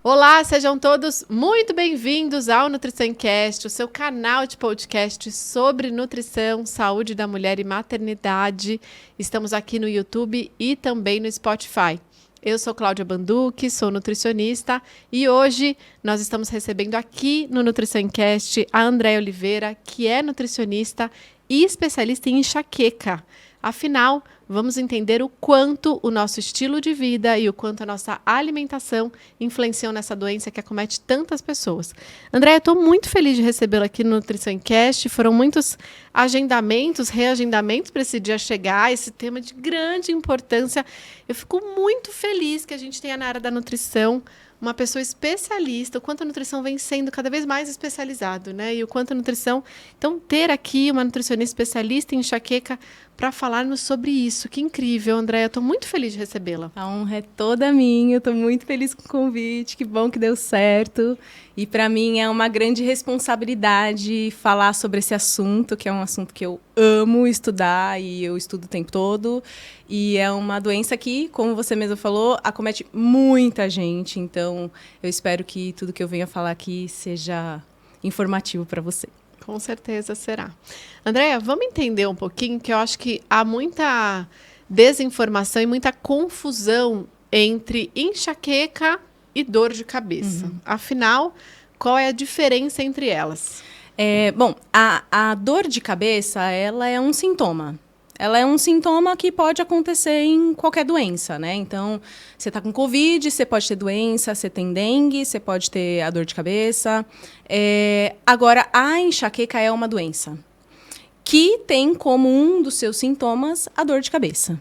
Olá, sejam todos muito bem-vindos ao NutriçãoCast, o seu canal de podcast sobre nutrição, saúde da mulher e maternidade. Estamos aqui no YouTube e também no Spotify. Eu sou Cláudia Banducchi, sou nutricionista e hoje nós estamos recebendo aqui no NutriçãoCast a Andréia Oliveira, que é nutricionista e especialista em enxaqueca. Afinal, vamos entender o quanto o nosso estilo de vida e o quanto a nossa alimentação influenciam nessa doença que acomete tantas pessoas. Andréia, eu estou muito feliz de recebê-la aqui no NutriçãoCast. Foram muitos agendamentos, reagendamentos para esse dia chegar, esse tema de grande importância. Eu fico muito feliz que a gente tenha na área da nutrição uma pessoa especialista, o quanto a nutrição vem sendo cada vez mais especializado, né? E o quanto a nutrição... Então, ter aqui uma nutricionista especialista em enxaqueca para falarmos sobre isso. Que incrível, Andréia. Eu estou muito feliz de recebê-la. A honra é toda minha. Eu estou muito feliz com o convite. Que bom que deu certo. E para mim é uma grande responsabilidade falar sobre esse assunto, que é um assunto que eu amo estudar e eu estudo o tempo todo. E é uma doença que, como você mesma falou, acomete muita gente. Então, eu espero que tudo que eu venha falar aqui seja informativo para você. Com certeza será. Andréia, vamos entender um pouquinho, que eu acho que há muita desinformação e muita confusão entre enxaqueca e dor de cabeça. Afinal, qual é a diferença entre elas? Bom, a dor de cabeça, ela é um sintoma. Ela é um sintoma que pode acontecer em qualquer doença, né? Então, você está com Covid, você pode ter doença, você tem dengue, você pode ter a dor de cabeça. Agora, a enxaqueca é uma doença que tem como um dos seus sintomas a dor de cabeça.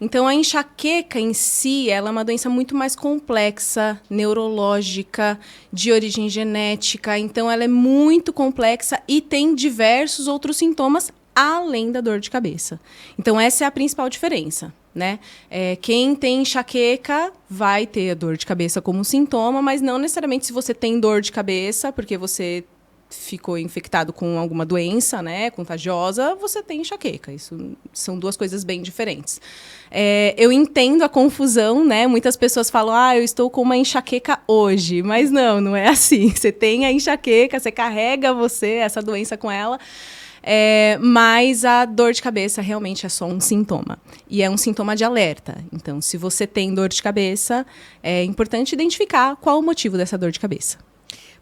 Então, a enxaqueca em si, ela é uma doença muito mais complexa, neurológica, de origem genética. Então, ela é muito complexa e tem diversos outros sintomas além da dor de cabeça. Então, essa é a principal diferença, né? Quem tem enxaqueca vai ter a dor de cabeça como sintoma, mas não necessariamente se você tem dor de cabeça, porque você ficou infectado com alguma doença, né, contagiosa, você tem enxaqueca. Isso são duas coisas bem diferentes. Eu entendo a confusão, né? Muitas pessoas falam, eu estou com uma enxaqueca hoje. Mas não é assim. Você tem a enxaqueca, você carrega essa doença com ela. Mas a dor de cabeça realmente é só um sintoma. E é um sintoma de alerta. Então, se você tem dor de cabeça, é importante identificar qual o motivo dessa dor de cabeça.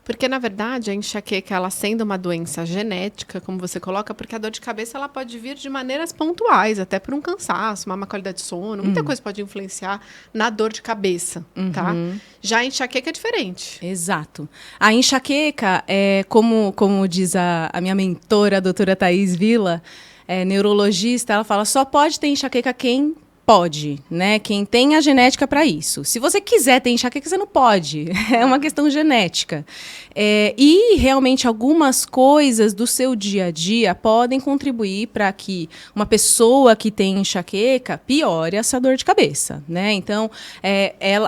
Porque, na verdade, a enxaqueca, ela sendo uma doença genética, como você coloca, porque a dor de cabeça ela pode vir de maneiras pontuais, até por um cansaço, uma má qualidade de sono, muita coisa pode influenciar na dor de cabeça, tá? Já a enxaqueca é diferente. Exato. A enxaqueca, como diz a minha mentora, a doutora Thaís Villa, neurologista, ela fala, só pode ter enxaqueca quem pode, né? Quem tem a genética para isso. Se você quiser ter enxaqueca, você não pode. É uma questão genética. E realmente algumas coisas do seu dia a dia podem contribuir para que uma pessoa que tem enxaqueca piore essa dor de cabeça, né? Então,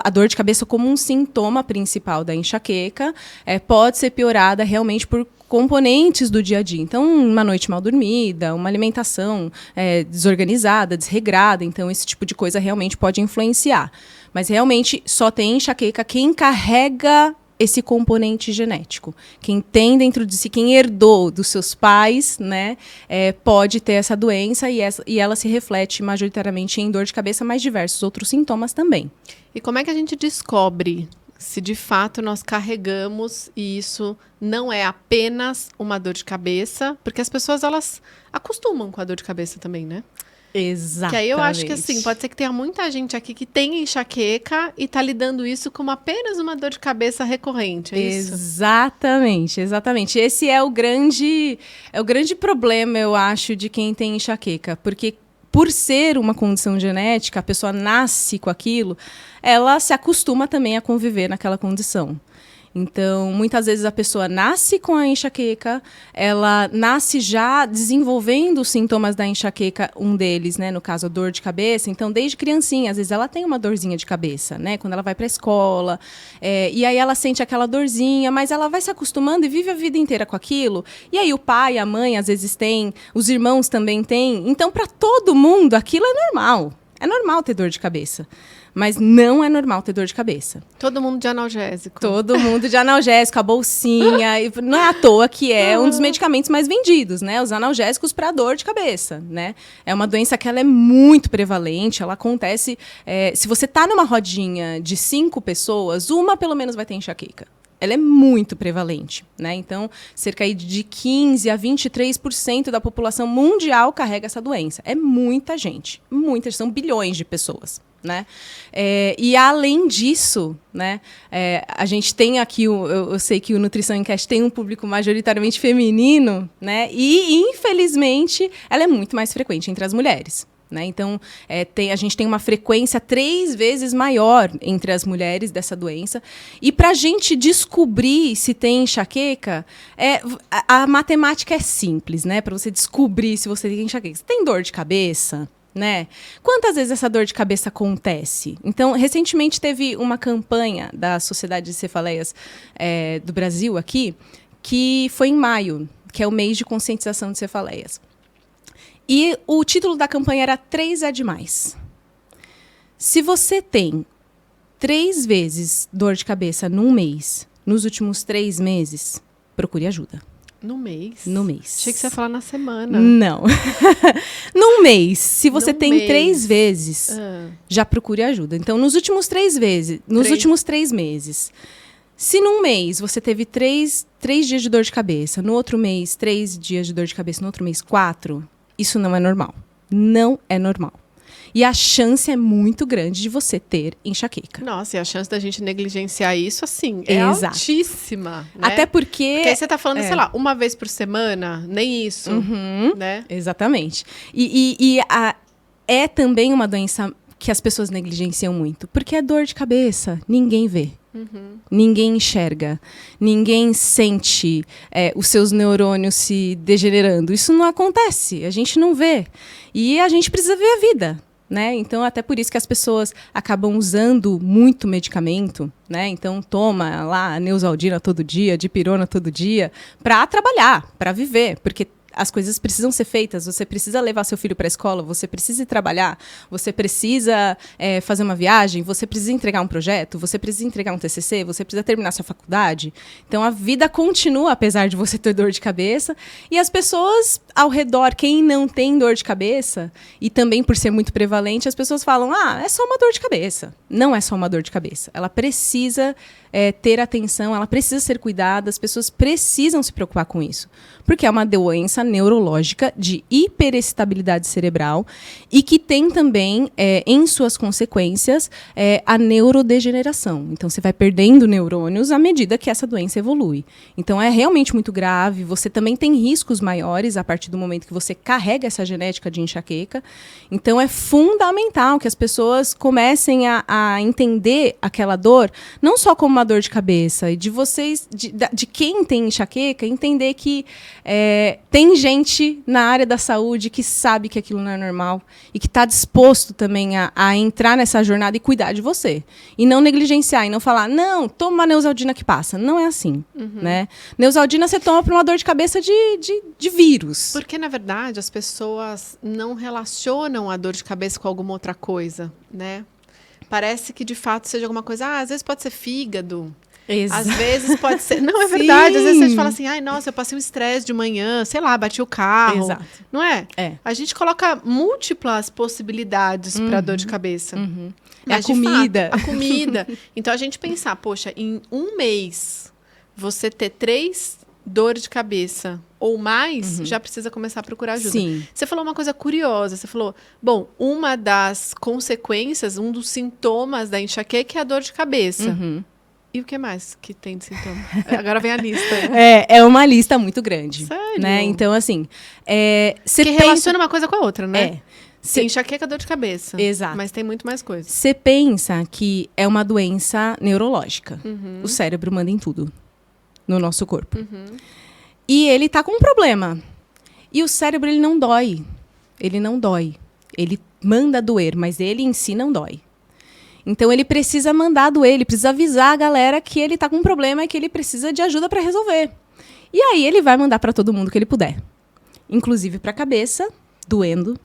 a dor de cabeça como um sintoma principal da enxaqueca pode ser piorada realmente por componentes do dia a dia. Então, uma noite mal dormida, uma alimentação desorganizada, desregrada. Então, esse tipo de coisa realmente pode influenciar. Mas, realmente, só tem enxaqueca quem carrega esse componente genético. Quem tem dentro de si, quem herdou dos seus pais, né, pode ter essa doença e ela se reflete majoritariamente em dor de cabeça, mas diversos outros sintomas também. E como é que a gente descobre se de fato nós carregamos e isso não é apenas uma dor de cabeça? Porque as pessoas, elas acostumam com a dor de cabeça também, né? Exatamente. Que aí eu acho que assim, pode ser que tenha muita gente aqui que tem enxaqueca e tá lidando isso como apenas uma dor de cabeça recorrente, é isso? Exatamente. Esse é o grande problema, eu acho, de quem tem enxaqueca. Porque por ser uma condição genética, a pessoa nasce com aquilo, ela se acostuma também a conviver naquela condição. Então, muitas vezes a pessoa nasce com a enxaqueca, ela nasce já desenvolvendo os sintomas da enxaqueca, um deles, né, no caso, a dor de cabeça. Então, desde criancinha, às vezes ela tem uma dorzinha de cabeça, né, quando ela vai para a escola, e aí ela sente aquela dorzinha, mas ela vai se acostumando e vive a vida inteira com aquilo. E aí o pai, a mãe, às vezes tem, os irmãos também têm. Então, para todo mundo, aquilo é normal. É normal ter dor de cabeça, mas não é normal ter dor de cabeça. Todo mundo de analgésico. Todo mundo de analgésico, a bolsinha. E não é à toa que é um dos medicamentos mais vendidos, né? Os analgésicos para dor de cabeça, né? É uma doença que ela é muito prevalente, ela acontece... se você tá numa rodinha de 5 pessoas, uma pelo menos vai ter enxaqueca. Ela é muito prevalente, né? Então, cerca aí de 15% a 23% da população mundial carrega essa doença. É muita gente, são bilhões de pessoas, né? E além disso, né, a gente tem aqui, eu sei que o Nutrição em Cast tem um público majoritariamente feminino, né? E, infelizmente, ela é muito mais frequente entre as mulheres. Né? Então, a gente tem uma frequência 3 vezes maior entre as mulheres dessa doença. E para a gente descobrir se tem enxaqueca, a matemática é simples, né? Para você descobrir se você tem enxaqueca. Você tem dor de cabeça? Né? Quantas vezes essa dor de cabeça acontece? Então, recentemente teve uma campanha da Sociedade de Cefaleias do Brasil aqui, que foi em maio, que é o mês de conscientização de cefaleias. E o título da campanha era 3 é demais. Se você tem 3 vezes dor de cabeça num mês, nos últimos 3 meses, procure ajuda. No mês? No mês. Achei que você ia falar na semana. Não. Num mês. Se você tem 3 vezes, já procure ajuda. Então, nos últimos 3 meses, se num mês você teve 3 dias de dor de cabeça, no outro mês 3 dias de dor de cabeça, no outro mês 4... Isso não é normal. Não é normal. E a chance é muito grande de você ter enxaqueca. Nossa, e a chance da gente negligenciar isso, assim, é altíssima. Né? Até porque... Porque aí você tá falando, sei lá, uma vez por semana, nem isso, né? Exatamente. É também uma doença que as pessoas negligenciam muito. Porque é dor de cabeça, ninguém vê. Ninguém enxerga, ninguém sente os seus neurônios se degenerando. Isso não acontece, a gente não vê. E a gente precisa ver a vida, né? Então, até por isso que as pessoas acabam usando muito medicamento, né? Então, toma lá Neosaldina todo dia, dipirona todo dia, para trabalhar, para viver, porque as coisas precisam ser feitas, você precisa levar seu filho para a escola, você precisa ir trabalhar, você precisa fazer uma viagem, você precisa entregar um projeto, você precisa entregar um TCC, você precisa terminar sua faculdade. Então, a vida continua, apesar de você ter dor de cabeça. E as pessoas ao redor, quem não tem dor de cabeça, e também por ser muito prevalente, as pessoas falam, é só uma dor de cabeça. Não é só uma dor de cabeça. Ela precisa ter atenção, ela precisa ser cuidada, as pessoas precisam se preocupar com isso. Porque é uma doença neurológica de hiperexcitabilidade cerebral e que tem também, em suas consequências, a neurodegeneração. Então, você vai perdendo neurônios à medida que essa doença evolui. Então, é realmente muito grave. Você também tem riscos maiores a partir do momento que você carrega essa genética de enxaqueca. Então, é fundamental que as pessoas comecem a entender aquela dor, não só como uma dor de cabeça, e de vocês, de quem tem enxaqueca, entender que tem gente na área da saúde que sabe que aquilo não é normal e que está disposto também a entrar nessa jornada e cuidar de você. E não negligenciar, e não falar, não, toma uma Neosaldina que passa. Não é assim, né? Neosaldina você toma para uma dor de cabeça de vírus. Porque, na verdade, as pessoas não relacionam a dor de cabeça com alguma outra coisa, né? Parece que, de fato, seja alguma coisa... às vezes pode ser fígado. Às vezes pode ser... Não, é verdade. Às vezes a gente fala assim, nossa, eu passei um estresse de manhã, sei lá, bati o carro. Exato. Não é? A gente coloca múltiplas possibilidades para dor de cabeça. Mas, a comida. Fato, a comida. Então, a gente pensar, poxa, em um mês, você ter 3 dores de cabeça ou mais, já precisa começar a procurar ajuda. Sim. Você falou uma coisa curiosa. Você falou, bom, uma das consequências, um dos sintomas da enxaqueca é a dor de cabeça. E o que mais que tem de sintoma? Agora vem a lista. É uma lista muito grande. Sério? Né? Então, assim... que relaciona uma coisa com a outra, né? Tem enxaqueca, dor de cabeça. Exato. Mas tem muito mais coisas. Você pensa que é uma doença neurológica. O cérebro manda em tudo no nosso corpo. E ele tá com um problema. E o cérebro, ele não dói. Ele não dói. Ele manda doer, mas ele em si não dói. Então, ele precisa mandar doer, ele precisa avisar a galera que ele tá com um problema e que ele precisa de ajuda para resolver. E aí, ele vai mandar para todo mundo que ele puder. Inclusive para a cabeça, doendo.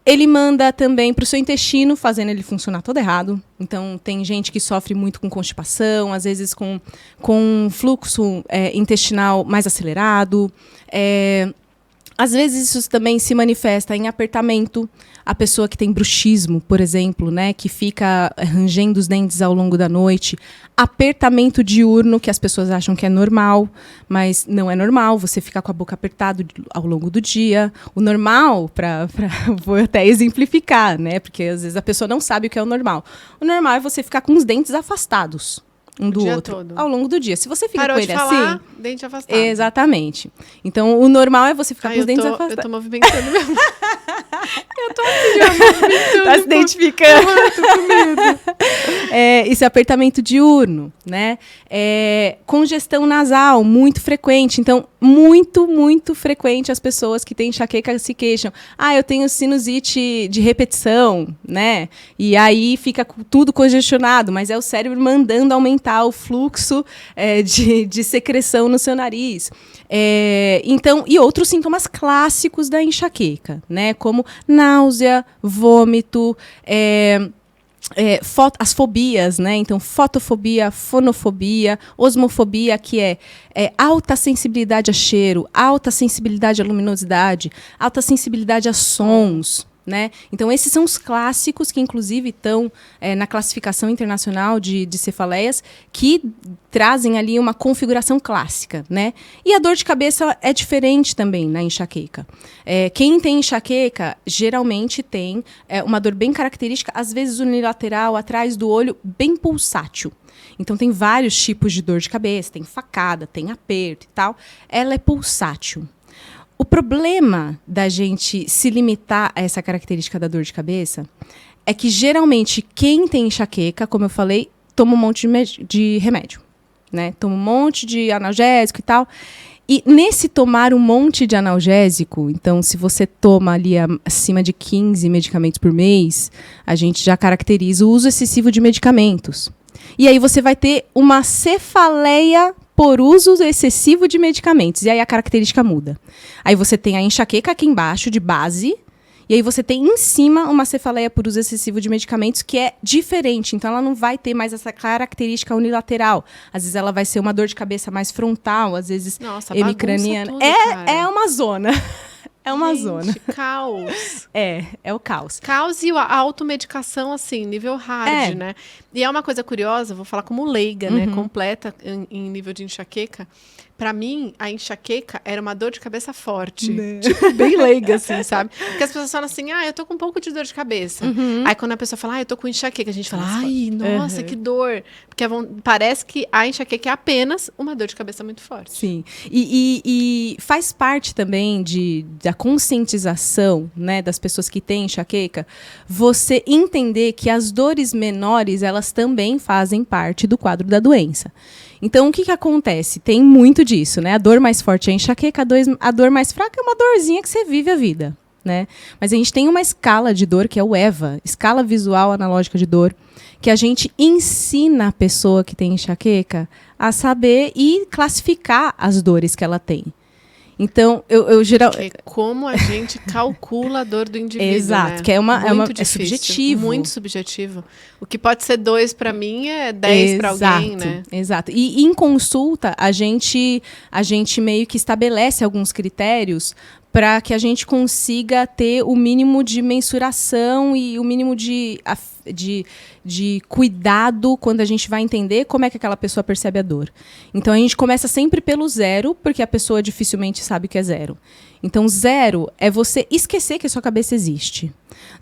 Ele manda também para o seu intestino, fazendo ele funcionar todo errado. Então, tem gente que sofre muito com constipação, às vezes com fluxo intestinal mais acelerado. Às vezes isso também se manifesta em apertamento. A pessoa que tem bruxismo, por exemplo, né, que fica rangendo os dentes ao longo da noite. Apertamento diurno, que as pessoas acham que é normal, mas não é normal. Você ficar com a boca apertada ao longo do dia. O normal, vou até exemplificar, né, porque às vezes a pessoa não sabe o que é o normal. O normal é você ficar com os dentes afastados um do outro todo. Ao longo do dia. Se você fica Parou com ele de falar, assim... dente afastado. Exatamente. Então, o normal é você ficar com os dentes afastados. Eu tô movimentando mesmo. Eu tô assim, movimentando. Tá se identificando. Tô com medo. Esse apertamento diurno, né? Congestão nasal, muito frequente. Então, muito frequente as pessoas que têm enxaqueca se queixam. Eu tenho sinusite de repetição, né? E aí fica tudo congestionado, mas é o cérebro mandando aumentar o fluxo de secreção no seu nariz. Então, e outros sintomas clássicos da enxaqueca, né? Como náusea, vômito, as fobias, né? Então, fotofobia, fonofobia, osmofobia, que é alta sensibilidade a cheiro, alta sensibilidade à luminosidade, alta sensibilidade a sons, né? Então, esses são os clássicos que, inclusive, estão na classificação internacional de cefaleias, que trazem ali uma configuração clássica, né? E a dor de cabeça é diferente também na enxaqueca. Quem tem enxaqueca, geralmente tem uma dor bem característica, às vezes unilateral, atrás do olho, bem pulsátil. Então, tem vários tipos de dor de cabeça, tem facada, tem aperto e tal. Ela é pulsátil. O problema da gente se limitar a essa característica da dor de cabeça é que, geralmente, quem tem enxaqueca, como eu falei, toma um monte de remédio, né? Toma um monte de analgésico e tal. E nesse tomar um monte de analgésico, então, se você toma ali acima de 15 medicamentos por mês, a gente já caracteriza o uso excessivo de medicamentos. E aí você vai ter uma cefaleia por uso excessivo de medicamentos. E aí a característica muda. Aí você tem a enxaqueca aqui embaixo, de base, e aí você tem em cima uma cefaleia por uso excessivo de medicamentos, que é diferente. Então, ela não vai ter mais essa característica unilateral. Às vezes, ela vai ser uma dor de cabeça mais frontal, às vezes hemicraniana. Tudo, é uma zona. É uma zona. Caos. É o caos. Caos e a automedicação, assim, nível hard, né? E é uma coisa curiosa, vou falar como leiga, né? Completa em nível de enxaqueca. Pra mim, a enxaqueca era uma dor de cabeça forte. Né? Tipo, bem leiga, assim, sabe? Porque as pessoas falam assim, eu tô com um pouco de dor de cabeça. Aí, quando a pessoa fala, eu tô com enxaqueca, a gente fala, nossa, que dor. Porque parece que a enxaqueca é apenas uma dor de cabeça muito forte. Sim. E faz parte também da conscientização, né, das pessoas que têm enxaqueca, você entender que as dores menores, elas também fazem parte do quadro da doença. Então, o que acontece? Tem muito disso, né? A dor mais forte é a enxaqueca, a dor mais fraca é uma dorzinha que você vive a vida, né? Mas a gente tem uma escala de dor, que é o EVA, Escala Visual Analógica de Dor, que a gente ensina a pessoa que tem enxaqueca a saber e classificar as dores que ela tem. Então, eu geralmente... Como a gente calcula a dor do indivíduo, Exato, né? que é subjetivo. Muito subjetivo. O que pode ser 2 para mim é 10 para alguém, né? Exato. E em consulta, a gente meio que estabelece alguns critérios para que a gente consiga ter o mínimo de mensuração e o mínimo de cuidado quando a gente vai entender como é que aquela pessoa percebe a dor. Então, a gente começa sempre pelo 0, porque a pessoa dificilmente sabe o que é 0. Então, 0 é você esquecer que a sua cabeça existe.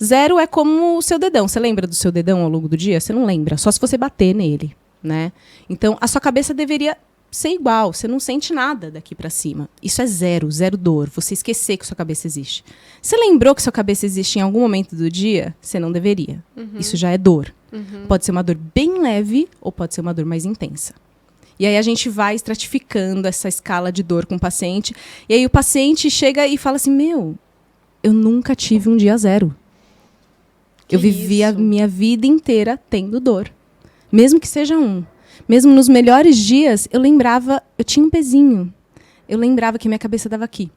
0 é como o seu dedão. Você lembra do seu dedão ao longo do dia? Você não lembra, só se você bater nele, né? Então, a sua cabeça deveria ser igual, você não sente nada daqui para cima. Isso é 0 dor. Você esquecer que sua cabeça existe. Você lembrou que sua cabeça existe em algum momento do dia? Você não deveria. Isso já é dor. Pode ser uma dor bem leve ou pode ser uma dor mais intensa. E aí a gente vai estratificando essa escala de dor com o paciente. E aí o paciente chega e fala assim, eu nunca tive um dia 0. Eu vivi a minha vida inteira tendo dor. Mesmo que seja 1. Mesmo nos melhores dias, eu tinha um pezinho. Eu lembrava que minha cabeça estava aqui.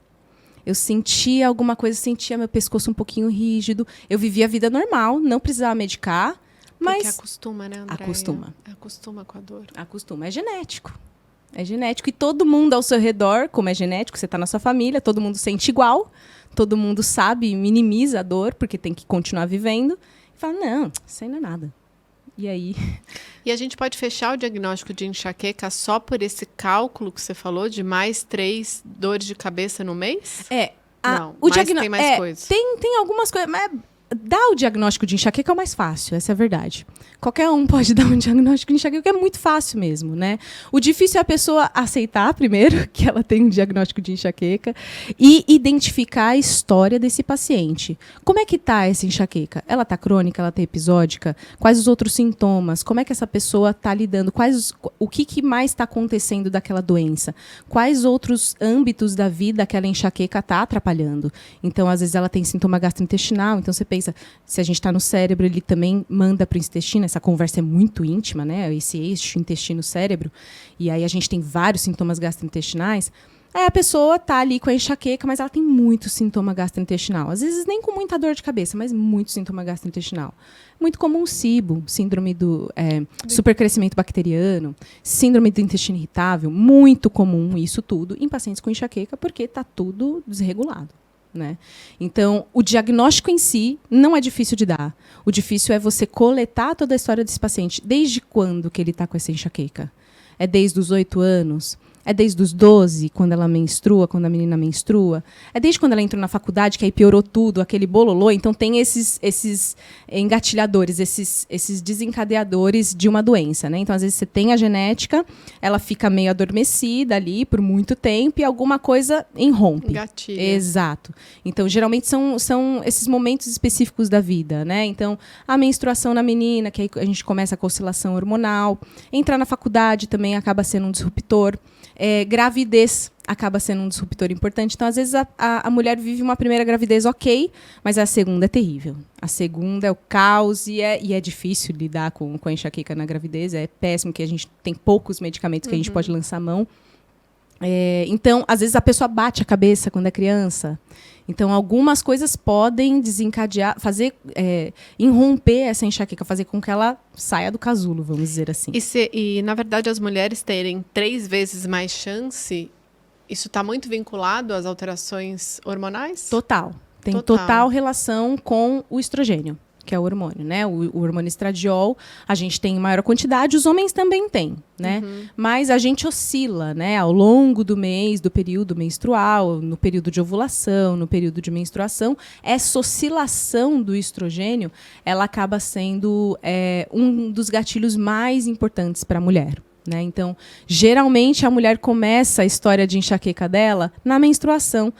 eu sentia alguma coisa, sentia meu pescoço um pouquinho rígido. Eu vivia a vida normal, não precisava medicar, mas... Porque acostuma, né, Andréia? Acostuma com a dor. Acostuma, é genético. É genético e todo mundo ao seu redor, como é genético, você está na sua família, todo mundo sente igual, todo mundo sabe e minimiza a dor, porque tem que continuar vivendo. E fala, não, isso aí não é nada. E aí... E a gente pode fechar o diagnóstico de enxaqueca só por esse cálculo que você falou, de mais 3 dores de cabeça no mês? Não, o tem mais coisas. Tem algumas coisas, mas dar o diagnóstico de enxaqueca é o mais fácil, essa é a verdade. Qualquer um pode dar um diagnóstico de enxaqueca, é muito fácil mesmo, né? O difícil é a pessoa aceitar primeiro que ela tem um diagnóstico de enxaqueca e identificar a história desse paciente. Como é que tá essa enxaqueca? Ela tá crônica, ela tá episódica? Quais os outros sintomas? Como é que essa pessoa tá lidando? O que mais está acontecendo daquela doença? Quais outros âmbitos da vida aquela enxaqueca tá atrapalhando? Então, às vezes ela tem sintoma gastrointestinal, então você pensa, se a gente está no cérebro, ele também manda para o intestino, essa conversa é muito íntima, né? Esse eixo intestino-cérebro, e aí a gente tem vários sintomas gastrointestinais. Aí a pessoa está ali com a enxaqueca, mas ela tem muito sintoma gastrointestinal. Às vezes nem com muita dor de cabeça, mas muito sintoma gastrointestinal. Muito comum o SIBO, síndrome do supercrescimento bacteriano, síndrome do intestino irritável, muito comum isso tudo em pacientes com enxaqueca, porque está tudo desregulado. Né? Então, o diagnóstico em si não é difícil de dar. O difícil é você coletar toda a história desse paciente. Desde quando que ele está com essa enxaqueca? É desde os 8 anos? É desde os 12, quando ela menstrua, quando a menina menstrua? É desde quando ela entrou na faculdade, que aí piorou tudo, aquele bololô? Então, tem esses engatilhadores, esses desencadeadores de uma doença, né? Então, às vezes, você tem a genética, ela fica meio adormecida ali por muito tempo e alguma coisa irrompe. Gatilho. Exato. Então, geralmente, são esses momentos específicos da vida, né? Então, a menstruação na menina, que aí a gente começa com a oscilação hormonal. Entrar na faculdade também acaba sendo um disruptor. Gravidez acaba sendo um disruptor importante. Então, às vezes, a mulher vive uma primeira gravidez ok, mas a segunda é terrível. A segunda é o caos e é difícil lidar com a enxaqueca na gravidez. É péssimo que a gente tem poucos medicamentos que a gente pode lançar a mão. Então, às vezes, a pessoa bate a cabeça quando é criança. Então, algumas coisas podem desencadear, irromper essa enxaqueca, fazer com que ela saia do casulo, vamos dizer assim. E na verdade, as mulheres terem 3 vezes mais chance, isso está muito vinculado às alterações hormonais? Total. Tem total relação com o estrogênio, que é o hormônio, né? O hormônio estradiol, a gente tem em maior quantidade, os homens também têm, né? Mas a gente oscila, né? Ao longo do mês, do período menstrual, no período de ovulação, no período de menstruação, essa oscilação do estrogênio, ela acaba sendo um dos gatilhos mais importantes para a mulher. Né? Então, geralmente a mulher começa a história de enxaqueca dela na menstruação.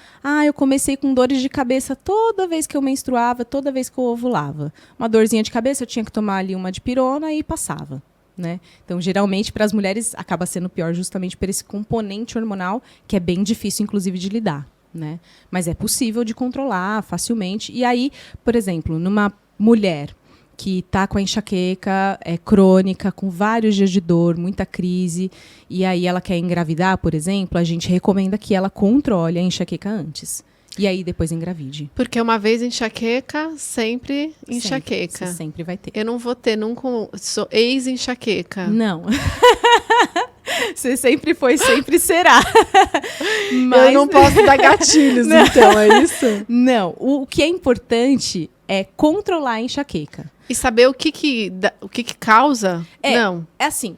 Eu comecei com dores de cabeça toda vez que eu menstruava, toda vez que eu ovulava. Uma dorzinha de cabeça, eu tinha que tomar ali uma dipirona e passava. Né? Então, geralmente, para as mulheres, acaba sendo pior justamente por esse componente hormonal, que é bem difícil, inclusive, de lidar. Né? Mas é possível de controlar facilmente. E aí, por exemplo, numa mulher que está com a enxaqueca crônica, com vários dias de dor, muita crise, e aí ela quer engravidar, por exemplo, a gente recomenda que ela controle a enxaqueca antes. E aí depois engravide. Porque uma vez enxaqueca, sempre enxaqueca. Você sempre vai ter. Eu não vou ter nunca... Sou ex-enxaqueca. Não. Você sempre foi, sempre será. Mas... Eu não posso dar gatilhos, então, é isso? Não. O que é importante é controlar a enxaqueca. E saber o que causa? Não. É assim,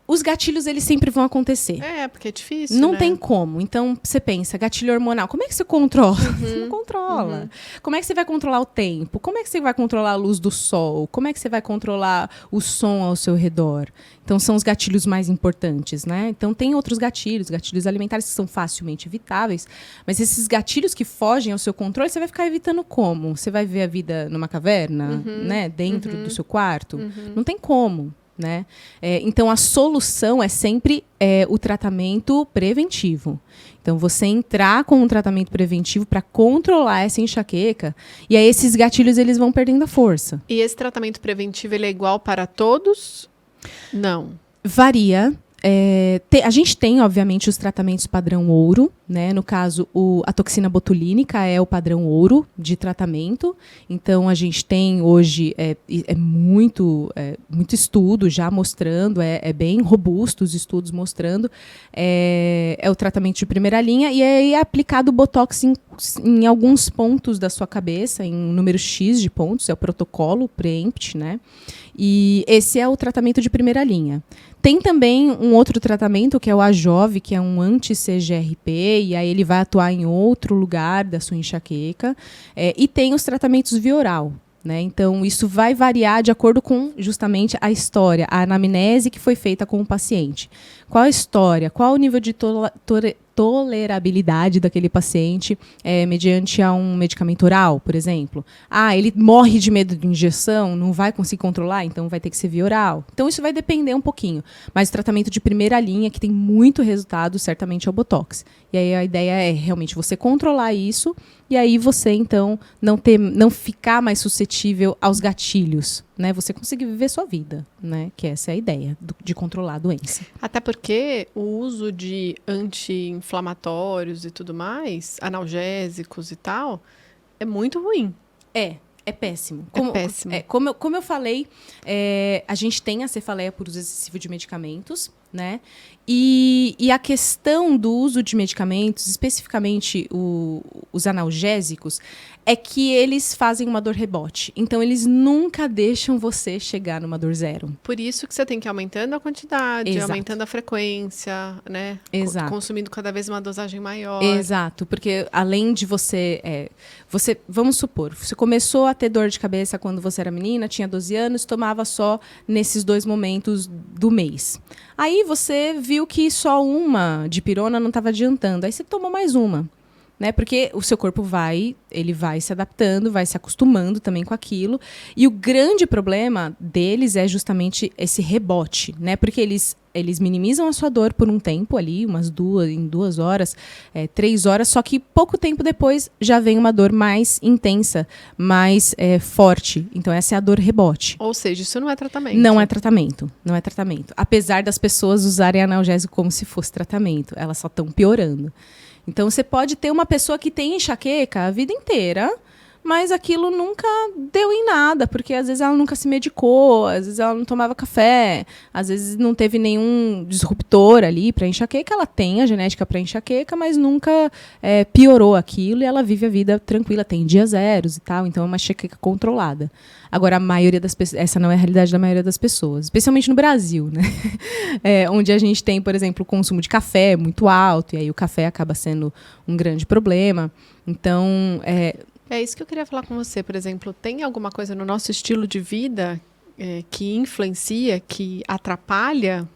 os gatilhos, eles sempre vão acontecer. Porque é difícil, Não tem como. Então, você pensa, gatilho hormonal, como é que você controla? Você não controla. Como é que você vai controlar o tempo? Como é que você vai controlar a luz do sol? Como é que você vai controlar o som ao seu redor? Então, são os gatilhos mais importantes, né? Então, tem outros gatilhos alimentares que são facilmente evitáveis, mas esses gatilhos que fogem ao seu controle, você vai ficar evitando como? Você vai ver a vida numa caverna, né? Dentro do seu quarto? Não tem como. Né? Então, a solução é sempre o tratamento preventivo. Então, você entrar com um tratamento preventivo para controlar essa enxaqueca, e aí esses gatilhos eles vão perdendo a força. E esse tratamento preventivo ele é igual para todos? Não. Varia. A gente tem, obviamente, os tratamentos padrão ouro, né? No caso, a toxina botulínica é o padrão ouro de tratamento. Então, a gente tem hoje muito estudo já mostrando, é bem robusto os estudos mostrando, é o tratamento de primeira linha e é aplicado o Botox em alguns pontos da sua cabeça, em um número X de pontos, é o protocolo PREEMPT, né? E esse é o tratamento de primeira linha. Tem também um outro tratamento, que é o Ajove, que é um anti-CGRP, e aí ele vai atuar em outro lugar da sua enxaqueca. E tem os tratamentos via oral. Né? Então, isso vai variar de acordo com, justamente, a história, a anamnese que foi feita com o paciente. Qual a história? Qual o nível de tolerabilidade daquele paciente mediante a um medicamento oral, por exemplo? Ele morre de medo de injeção, não vai conseguir controlar, então vai ter que ser via oral. Então, isso vai depender um pouquinho. Mas o tratamento de primeira linha, que tem muito resultado, certamente é o Botox. E aí a ideia é realmente você controlar isso e aí você, então, não ficar mais suscetível aos gatilhos, né? Você conseguir viver sua vida, né? Que essa é a ideia de controlar a doença. Até porque o uso de anti-inflamatórios e tudo mais, analgésicos e tal, é muito ruim. É péssimo. Péssimo. Como eu falei, a gente tem a cefaleia por uso excessivo de medicamentos, né? E a questão do uso de medicamentos, especificamente os analgésicos, é que eles fazem uma dor rebote. Então, eles nunca deixam você chegar numa dor zero. Por isso que você tem que ir aumentando a quantidade, Exato. Aumentando a frequência, né? Exato. Consumindo cada vez uma dosagem maior. Exato, porque além de você... vamos supor, você começou a ter dor de cabeça quando você era menina, tinha 12 anos, tomava só nesses 2 momentos do mês. Aí você viu que só uma dipirona não estava adiantando. Aí você tomou mais uma. Né? Porque o seu corpo vai se adaptando, vai se acostumando também com aquilo. E o grande problema deles é justamente esse rebote, né? Porque eles minimizam a sua dor por um tempo ali, em 2 horas, 3 horas, só que pouco tempo depois já vem uma dor mais intensa, mais forte. Então essa é a dor rebote. Ou seja, isso não é tratamento. Não é tratamento. Apesar das pessoas usarem analgésico como se fosse tratamento, elas só estão piorando. Então, você pode ter uma pessoa que tem enxaqueca a vida inteira, mas aquilo nunca deu em nada, porque às vezes ela nunca se medicou, às vezes ela não tomava café, às vezes não teve nenhum disruptor ali para enxaqueca. Ela tem a genética para enxaqueca, mas nunca piorou aquilo e ela vive a vida tranquila, tem dias zeros e tal, então é uma enxaqueca controlada. Agora, a maioria das pessoas, essa não é a realidade da maioria das pessoas, especialmente no Brasil, né? Onde a gente tem, por exemplo, o consumo de café muito alto, e aí o café acaba sendo um grande problema. Então, É isso que eu queria falar com você, por exemplo, tem alguma coisa no nosso estilo de vida que influencia, que atrapalha?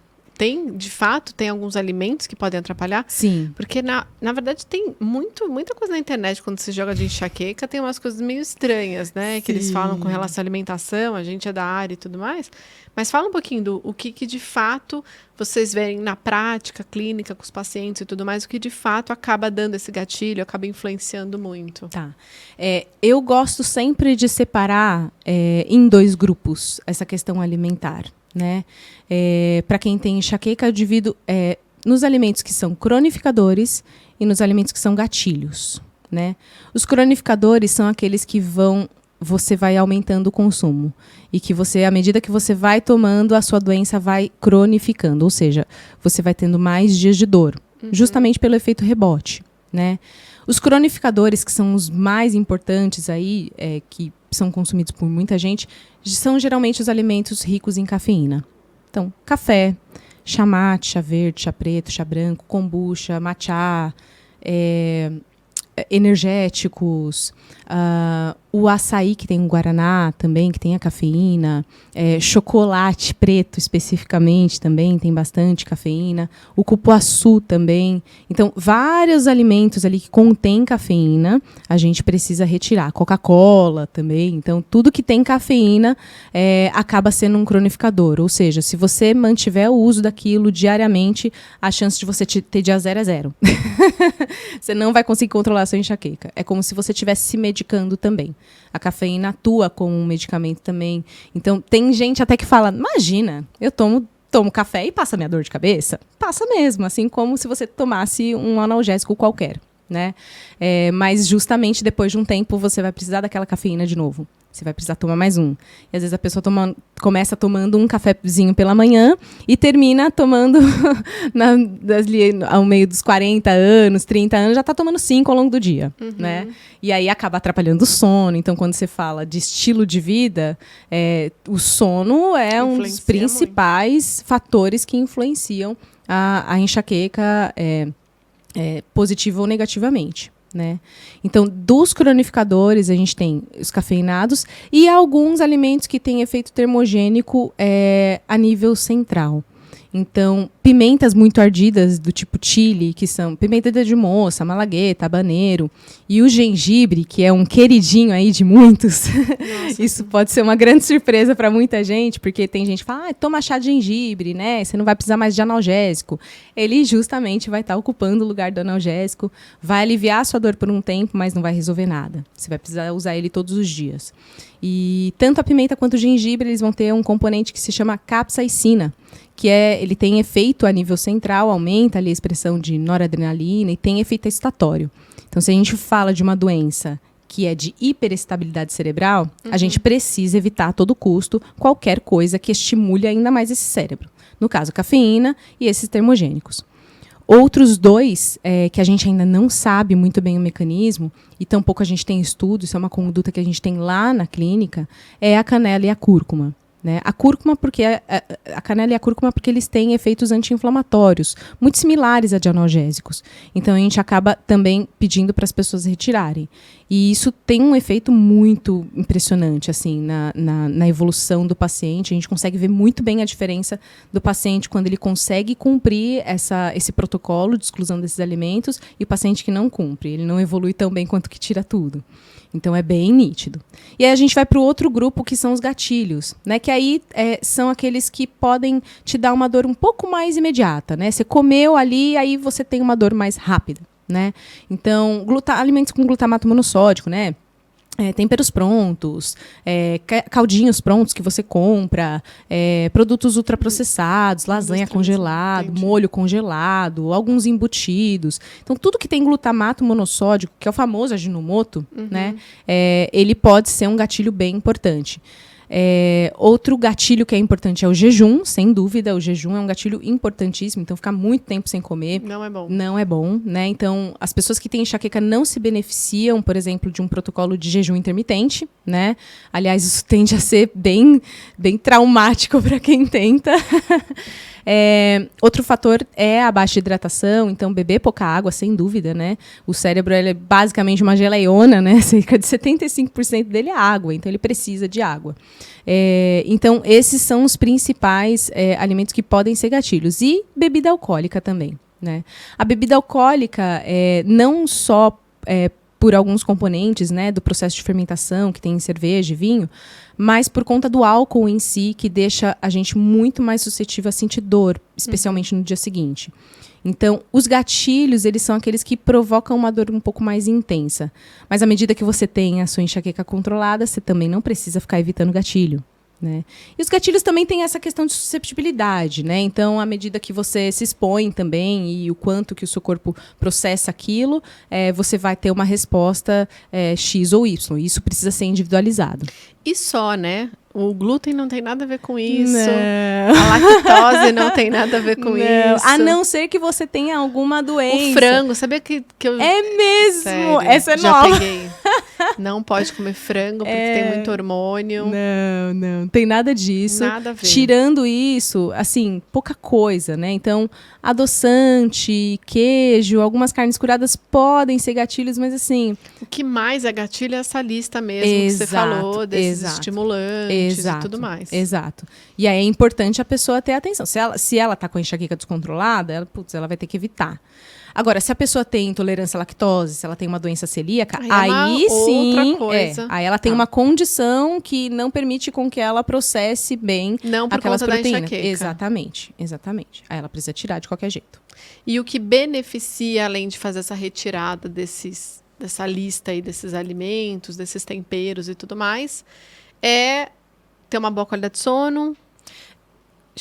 De fato, tem alguns alimentos que podem atrapalhar? Sim. Porque, na verdade, tem muita coisa na internet, quando se joga de enxaqueca, tem umas coisas meio estranhas, né? Sim. Que eles falam com relação à alimentação, a gente é da área e tudo mais. Mas fala um pouquinho do que de fato vocês veem na prática clínica com os pacientes e tudo mais, o que de fato acaba dando esse gatilho, acaba influenciando muito. Tá. Eu gosto sempre de separar em 2 grupos essa questão alimentar. Né? Para quem tem enxaqueca, eu divido nos alimentos que são cronificadores e nos alimentos que são gatilhos. Né? Os cronificadores são aqueles que você vai aumentando o consumo e que à medida que você vai tomando, a sua doença vai cronificando, ou seja, você vai tendo mais dias de dor, justamente pelo efeito rebote. Né? Os cronificadores, que são os mais importantes aí, que são consumidos por muita gente, são geralmente os alimentos ricos em cafeína. Então, café, chá mate, chá verde, chá preto, chá branco, kombucha, matcha, energéticos, o açaí, que tem o guaraná também, que tem a cafeína, chocolate preto especificamente também tem bastante cafeína, o cupuaçu também. Então, vários alimentos ali que contêm cafeína, a gente precisa retirar. Coca-Cola também. Então, tudo que tem cafeína acaba sendo um cronificador. Ou seja, se você mantiver o uso daquilo diariamente, a chance de você ter dia zero é zero. Você não vai conseguir controlar a sua enxaqueca. É como se você estivesse se medicando também. A cafeína atua como um medicamento também. Então, tem gente até que fala, imagina, eu tomo tomo café e passa minha dor de cabeça? Passa mesmo, assim como se você tomasse um analgésico qualquer, né? Mas justamente depois de um tempo você vai precisar daquela cafeína de novo. Você vai precisar tomar mais um. E às vezes a pessoa começa tomando um cafezinho pela manhã e termina tomando, ao meio dos 40 anos, 30 anos, já está tomando 5 ao longo do dia, né? E aí acaba atrapalhando o sono. Então, quando você fala de estilo de vida, o sono é um dos principais fatores que influenciam a enxaqueca positiva ou negativamente. Né? Então, dos cronificadores, a gente tem os cafeinados e alguns alimentos que têm efeito termogênico a nível central. Então, pimentas muito ardidas, do tipo chili, que são pimenta de moça, malagueta, habaneiro, e o gengibre, que é um queridinho aí de muitos. Isso pode ser uma grande surpresa para muita gente, porque tem gente que fala, toma chá de gengibre, né? Você não vai precisar mais de analgésico. Ele justamente vai estar ocupando o lugar do analgésico, vai aliviar a sua dor por um tempo, mas não vai resolver nada. Você vai precisar usar ele todos os dias. E tanto a pimenta quanto o gengibre, eles vão ter um componente que se chama capsaicina, que ele tem efeito a nível central, aumenta ali a expressão de noradrenalina e tem efeito excitatório. Então, se a gente fala de uma doença que é de hiperestabilidade cerebral, a gente precisa evitar a todo custo qualquer coisa que estimule ainda mais esse cérebro. No caso, cafeína e esses termogênicos. Outros dois, que a gente ainda não sabe muito bem o mecanismo, e tampouco a gente tem estudo, isso é uma conduta que a gente tem lá na clínica, é a canela e a cúrcuma. Né? A cúrcuma, porque a canela e a cúrcuma, porque eles têm efeitos anti-inflamatórios, muito similares a de analgésicos. Então, a gente acaba também pedindo para as pessoas retirarem. E isso tem um efeito muito impressionante, assim, na evolução do paciente. A gente consegue ver muito bem a diferença do paciente quando ele consegue cumprir esse protocolo de exclusão desses alimentos e o paciente que não cumpre. Ele não evolui tão bem quanto que tira tudo. Então, é bem nítido. E aí a gente vai para o outro grupo, que são os gatilhos, né? Que aí são aqueles que podem te dar uma dor um pouco mais imediata, né? Você comeu ali, aí você tem uma dor mais rápida, né? Então, alimentos com glutamato monossódico, né? Temperos prontos, caldinhos prontos que você compra, produtos ultraprocessados, lasanha congelada, molho congelado, alguns embutidos. Então, tudo que tem glutamato monossódico, que é o famoso Ajinomoto, né, ele pode ser um gatilho bem importante. Outro gatilho que é importante é o jejum, sem dúvida. O jejum é um gatilho importantíssimo, então ficar muito tempo sem comer não é bom, né? Então, as pessoas que têm enxaqueca não se beneficiam, por exemplo, de um protocolo de jejum intermitente, né? Aliás, isso tende a ser bem, bem traumático para quem tenta. Outro fator é a baixa hidratação, então beber pouca água, sem dúvida, né? O cérebro ele é basicamente uma geleiona, né? Cerca de 75% dele é água, então ele precisa de água. Então, esses são os principais alimentos que podem ser gatilhos. E bebida alcoólica também, né? A bebida alcoólica, não só por alguns componentes, né, do processo de fermentação que tem em cerveja e vinho, mas por conta do álcool em si, que deixa a gente muito mais suscetível a sentir dor, especialmente no dia seguinte. Então, os gatilhos, eles são aqueles que provocam uma dor um pouco mais intensa. Mas à medida que você tem a sua enxaqueca controlada, você também não precisa ficar evitando gatilho. Né? E os gatilhos também têm essa questão de susceptibilidade, né? Então, à medida que você se expõe também e o quanto que o seu corpo processa aquilo, você vai ter uma resposta X ou Y. Isso precisa ser individualizado. E só, né? O glúten não tem nada a ver com isso. Não. A lactose não tem nada a ver com isso. A não ser que você tenha alguma doença. O frango, sabia que eu... É mesmo! Sério, essa é já nova. Peguei. Não pode comer frango porque tem muito hormônio. Não tem nada disso. Nada a ver. Tirando isso, assim, pouca coisa, né? Então, adoçante, queijo, algumas carnes curadas podem ser gatilhos, mas assim... O que mais é gatilho é essa lista mesmo que você falou, desses estimulantes e tudo mais. Exato. E aí é importante a pessoa ter atenção. Se ela tá com a enxaqueca descontrolada, ela vai ter que evitar. Agora, se a pessoa tem intolerância à lactose, se ela tem uma doença celíaca, aí sim, outra coisa. Aí ela tem uma condição que não permite com que ela processe bem aquelas proteínas. Da enxaqueca. Exatamente. Aí ela precisa tirar de qualquer jeito. E o que beneficia, além de fazer essa retirada dessa lista aí desses alimentos, desses temperos e tudo mais, é ter uma boa qualidade de sono.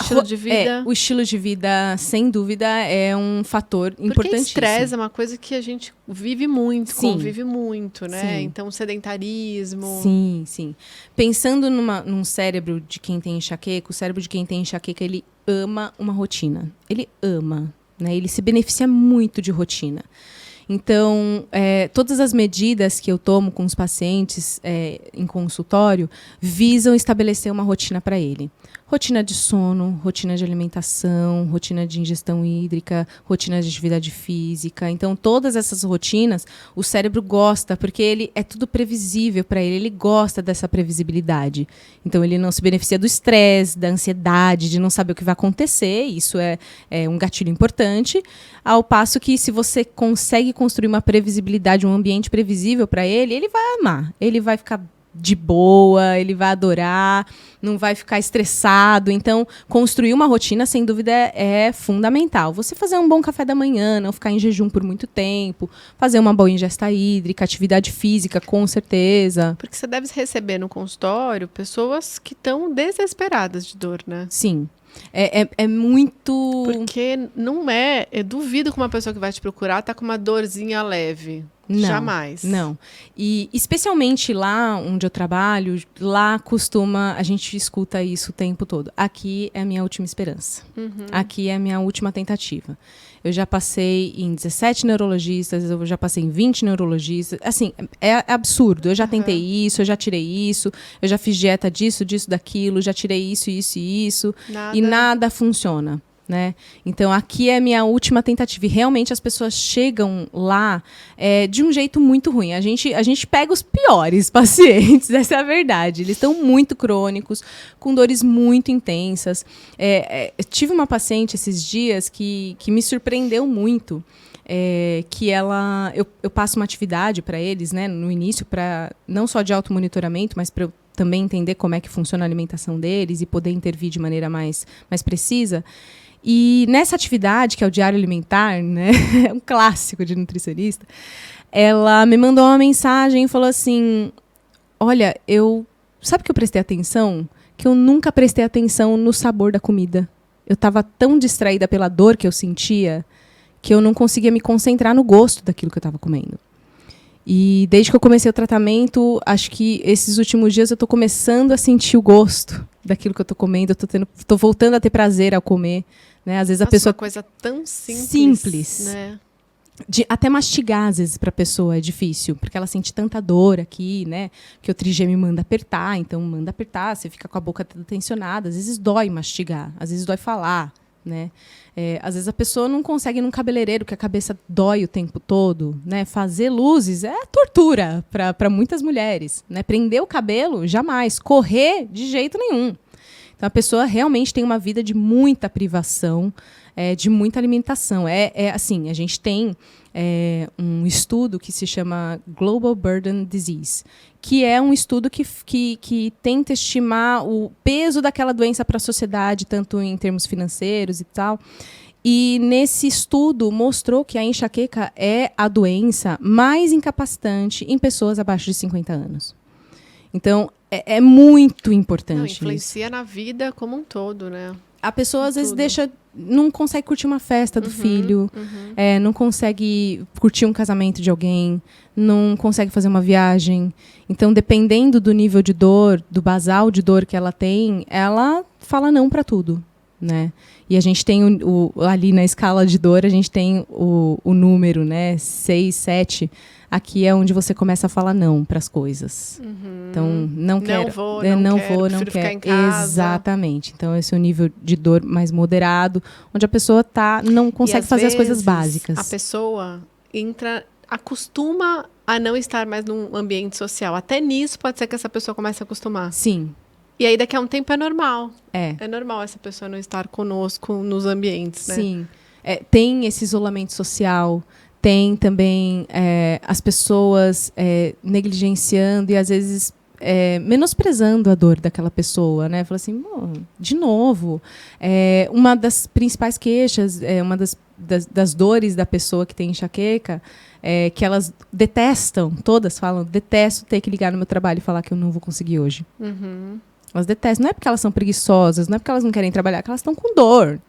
Estilo de vida. O estilo de vida, sem dúvida, é um fator Porque importantíssimo. estresse é uma coisa que a gente vive muito, Sim. convive muito, né? Sim. Então, sedentarismo. Sim, sim. Pensando num cérebro de quem tem enxaqueca, o cérebro de quem tem enxaqueca, ele ama uma rotina. Ele ama, né? Ele se beneficia muito de rotina. Então, todas as medidas que eu tomo com os pacientes em consultório visam estabelecer uma rotina para ele. Rotina de sono, rotina de alimentação, rotina de ingestão hídrica, rotina de atividade física. Então, todas essas rotinas, o cérebro gosta, porque ele é tudo previsível para ele. Ele gosta dessa previsibilidade. Então, ele não se beneficia do estresse, da ansiedade, de não saber o que vai acontecer. Isso é um gatilho importante. Ao passo que, se você consegue construir uma previsibilidade, um ambiente previsível para ele, ele vai amar. Ele vai ficar de boa, ele vai adorar, não vai ficar estressado. Então, construir uma rotina, sem dúvida, é fundamental. Você fazer um bom café da manhã, não ficar em jejum por muito tempo, fazer uma boa ingesta hídrica, atividade física, com certeza. Porque você deve receber no consultório pessoas que estão desesperadas de dor, né? Sim. É muito... Porque não é... Eu duvido que uma pessoa que vai te procurar tá com uma dorzinha leve. Não, jamais. Não. E especialmente lá onde eu trabalho, lá a gente escuta isso o tempo todo. Aqui é a minha última esperança. Uhum. Aqui é a minha última tentativa. Eu já passei em 17 neurologistas, eu já passei em 20 neurologistas. Assim, é absurdo. Eu já tentei isso, eu já tirei isso, eu já fiz dieta disso, daquilo, já tirei isso, isso e isso. E nada funciona. Né? Então, aqui é a minha última tentativa. E realmente as pessoas chegam lá de um jeito muito ruim. A gente pega os piores pacientes, essa é a verdade. Eles estão muito crônicos, com dores muito intensas. Tive uma paciente esses dias que me surpreendeu muito. Que eu passo uma atividade para eles, né, no início, para não só de automonitoramento, mas para eu também entender como é que funciona a alimentação deles e poder intervir de maneira mais precisa. E nessa atividade, que é o diário alimentar, né, é um clássico de nutricionista, ela me mandou uma mensagem e falou assim, olha, sabe que eu prestei atenção? Que eu nunca prestei atenção no sabor da comida. Eu estava tão distraída pela dor que eu sentia que eu não conseguia me concentrar no gosto daquilo que eu estava comendo. E desde que eu comecei o tratamento, acho que esses últimos dias eu estou começando a sentir o gosto daquilo que eu estou comendo. Eu estou voltando a ter prazer ao comer. Né? Às vezes a pessoa... uma coisa tão simples. Né? Até mastigar, às vezes, para a pessoa é difícil, porque ela sente tanta dor aqui, né? Que o trigêmeo manda apertar, então manda apertar, você fica com a boca toda tensionada. Às vezes dói mastigar, às vezes dói falar. Né? Às vezes a pessoa não consegue ir num cabeleireiro, que a cabeça dói o tempo todo. Né? Fazer luzes é tortura para muitas mulheres. Né? Prender o cabelo, jamais. Correr, de jeito nenhum. Então, a pessoa realmente tem uma vida de muita privação, de muita alimentação. Assim, a gente tem um estudo que se chama Global Burden Disease, que é um estudo que tenta estimar o peso daquela doença para a sociedade, tanto em termos financeiros e tal. E nesse estudo mostrou que a enxaqueca é a doença mais incapacitante em pessoas abaixo de 50 anos. Então, é muito importante. Não, influencia na vida como um todo, né? A pessoa, às vezes, não consegue curtir uma festa do filho, não consegue curtir um casamento de alguém, não consegue fazer uma viagem. Então, dependendo do nível de dor, do basal de dor que ela tem, ela fala não para tudo. Né? E a gente tem ali na escala de dor, a gente tem o número, né? 6, 7. Aqui é onde você começa a falar não para as coisas. Então, não quero. Não quero. Ficar em casa. Exatamente. Então, esse é o nível de dor mais moderado, onde a pessoa não consegue fazer as coisas básicas. A pessoa acostuma a não estar mais num ambiente social. Até nisso pode ser que essa pessoa comece a acostumar. Sim. E aí, daqui a um tempo, é normal. É normal essa pessoa não estar conosco nos ambientes, né? Sim. Tem esse isolamento social, tem também as pessoas negligenciando e, às vezes, menosprezando a dor daquela pessoa, né? Fala assim, de novo. Uma das principais queixas, uma das dores da pessoa que tem enxaqueca, que elas detestam, todas falam, detesto ter que ligar no meu trabalho e falar que eu não vou conseguir hoje. Elas detestam. Não é porque elas são preguiçosas, não é porque elas não querem trabalhar, é que elas estão com dor.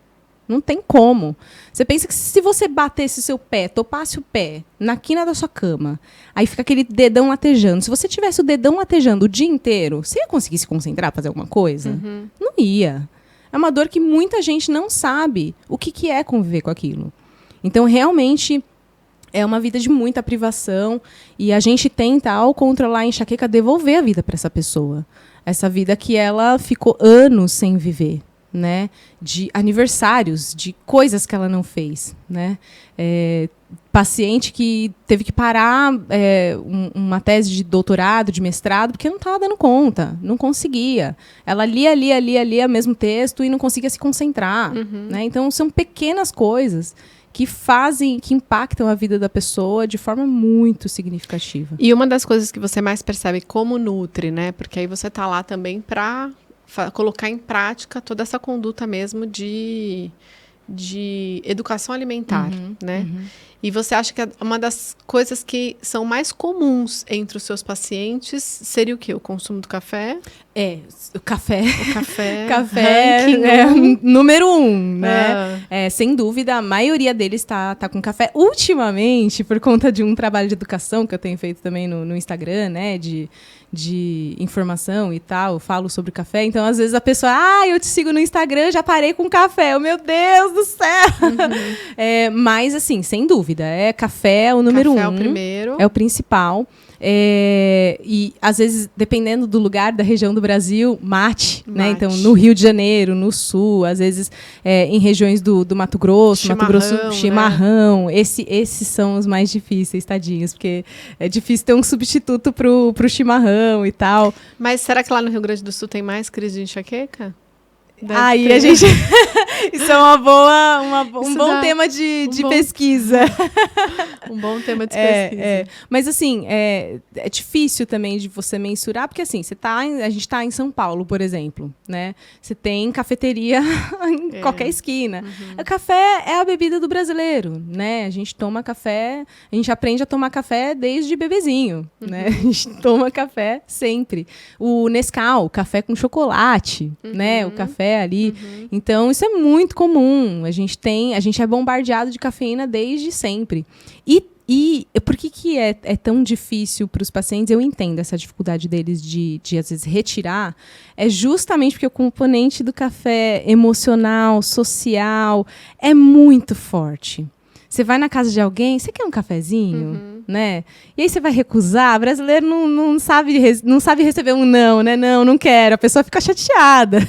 Não tem como. Você pensa que se você batesse seu pé, topasse o pé na quina da sua cama, aí fica aquele dedão latejando. Se você tivesse o dedão latejando o dia inteiro, você ia conseguir se concentrar, fazer alguma coisa? Uhum. Não ia. É uma dor que muita gente não sabe o que é conviver com aquilo. Então, realmente, é uma vida de muita privação e a gente tenta, ao controlar a enxaqueca, devolver a vida para essa pessoa. Essa vida que ela ficou anos sem viver. Né, de aniversários, de coisas que ela não fez, né? Paciente que teve que parar uma tese de doutorado, de mestrado, porque não estava dando conta, não conseguia. Ela lia o mesmo texto e não conseguia se concentrar. Uhum. Né? Então, são pequenas coisas que impactam a vida da pessoa de forma muito significativa. E uma das coisas que você mais percebe como nutri, né? Porque aí você está lá também para colocar em prática toda essa conduta mesmo de educação alimentar, né? Uhum. E você acha que uma das coisas que são mais comuns entre os seus pacientes seria o quê? O consumo do café? O café. O café. Café número 1, né? Sem dúvida, a maioria deles tá com café. Ultimamente, por conta de um trabalho de educação que eu tenho feito também no Instagram, né? De informação e tal, eu falo sobre café. Então, às vezes, a pessoa, eu te sigo no Instagram, já parei com café. Meu Deus do céu! Uhum. Mas, assim, sem dúvida, café é o número 1. Café é o primeiro. É o principal. E, às vezes, dependendo do lugar, da região do Brasil, mate. Né? Então, no Rio de Janeiro, no Sul, às vezes, em regiões do Mato Grosso, chimarrão. Né? Esses são os mais difíceis, tadinhos, porque é difícil ter um substituto pro chimarrão e tal. Mas será que lá no Rio Grande do Sul tem mais crise de enxaqueca? Aí a gente... Isso é um bom tema de pesquisa. Um bom tema de pesquisa. Mas, assim, é difícil também de você mensurar, porque, assim, a gente está em São Paulo, por exemplo, né? Você tem cafeteria em qualquer esquina. Uhum. O café é a bebida do brasileiro, né? A gente toma café, a gente aprende a tomar café desde bebezinho, né? A gente toma café sempre. O Nescau, café com chocolate, né? O café ali. Uhum. Então, isso é muito comum. A gente é bombardeado de cafeína desde sempre. E por que é tão difícil para os pacientes? Eu entendo essa dificuldade deles de, às vezes, retirar. É justamente porque o componente do café emocional, social, é muito forte. Você vai na casa de alguém, você quer um cafezinho, né? E aí você vai recusar. Brasileiro não sabe receber um não, né? Não quero. A pessoa fica chateada.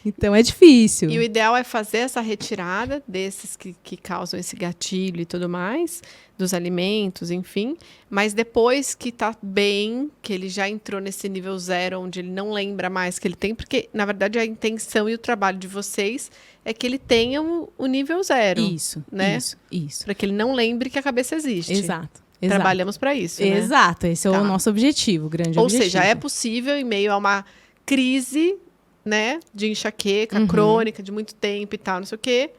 Então é difícil. E o ideal é fazer essa retirada desses que causam esse gatilho e tudo mais, dos alimentos, enfim. Mas depois que tá bem, que ele já entrou nesse nível 0, onde ele não lembra mais que ele tem, porque, na verdade, a intenção e o trabalho de vocês é que ele tenha o nível 0. Isso, né? Isso. Para que ele não lembre que a cabeça existe. Exato. Trabalhamos para isso, né? Exato, esse é o nosso objetivo, o grande objetivo. Ou seja, é possível, em meio a uma crise, né, de enxaqueca crônica, de muito tempo e tal, não sei o quê,